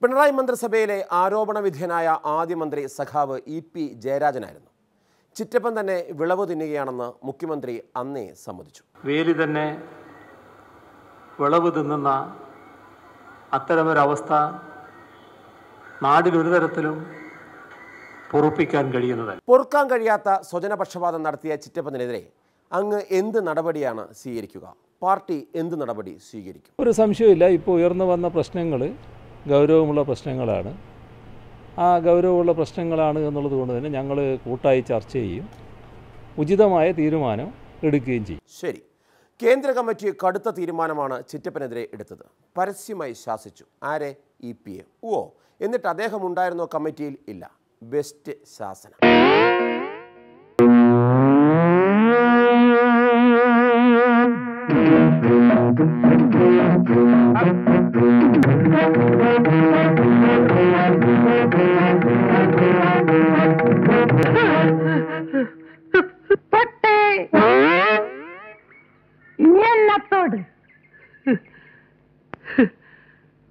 പിണറായി മന്ത്രിസഭയിലെ ആരോപണ വിധേയനായ ആദ്യ മന്ത്രി സഖാവ് ഇ.പി. ജയരാജനായിരുന്നു. ചിറ്റപ്പൻ തന്നെ വിളവ് തിന്നുകയാണെന്ന് മുഖ്യമന്ത്രി അന്നേ സമ്മതിച്ചു. വേലി തന്നെ വിളവ് തിന്നുന്ന അത്തരമൊരവസ്ഥ നാടിനൊരു തരത്തിലും പൊറുപ്പിക്കാൻ കഴിയുന്നതല്ല. പൊറുക്കാൻ കഴിയാത്ത സ്വജനപക്ഷപാതം നടത്തിയ ചിറ്റപ്പനെതിരെ അങ്ങ് എന്ത് നടപടിയാണ് സ്വീകരിക്കുക? പാർട്ടി എന്ത് നടപടി സ്വീകരിക്കും? ഒരു സംശയമില്ല. ഇപ്പോൾ ഉയർന്നു വന്ന പ്രശ്നങ്ങൾ ഗൗരവമുള്ള പ്രശ്നങ്ങളാണ്. ആ ഗൗരവമുള്ള പ്രശ്നങ്ങളാണ് എന്നുള്ളത് കൊണ്ട് തന്നെ ഞങ്ങൾ കൂട്ടായി ചർച്ച ചെയ്യും, ഉചിതമായ തീരുമാനം എടുക്കുകയും ചെയ്യും. ശരി, കേന്ദ്ര കമ്മിറ്റി കടുത്ത തീരുമാനമാണ് ചിറ്റപ്പനെതിരെ എടുത്തത്. പരസ്യമായി ശാസിച്ചു. ആരെ? ഇ.പി.യെ. എന്നിട്ട് അദ്ദേഹം ഉണ്ടായിരുന്നോ കമ്മിറ്റിയിൽ? ഇല്ല. ബെസ്റ്റ് ശാസനം.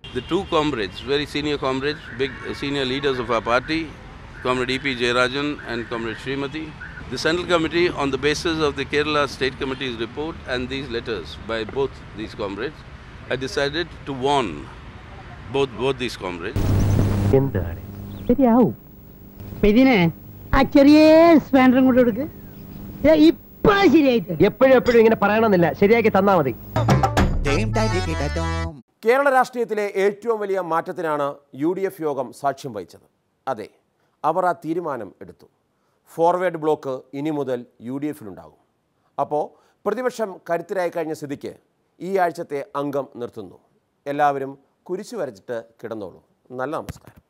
The two comrades, very senior comrades, big senior leaders of our party, Comrade E.P. Jayarajan and Comrade Srimati. The Central Committee, on the basis of the Kerala State Committee's report and these letters by both these comrades, had decided to warn both these comrades. Kerala രാഷ്ട്രീയത്തിലെ ഏറ്റവും വലിയ മാറ്റത്തിനാണ് UDF യോഗം സാക്ഷ്യം വഹിച്ചത്. അതെ, അവർ ആ തീരുമാനം എടുത്തു. ഫോർവേഡ് ബ്ലോക്ക് ഇനി മുതൽ UDFിലുണ്ടാകും. അപ്പോൾ പ്രതിപക്ഷം കരുത്തരായി കഴിഞ്ഞ സ്ഥിതിക്ക് ഈ ആഴ്ചത്തെ അംഗം നിർത്തുന്നു. എല്ലാവരും കുരിശു വരച്ചിട്ട് കിടന്നോളൂ. നല്ല നമസ്കാരം.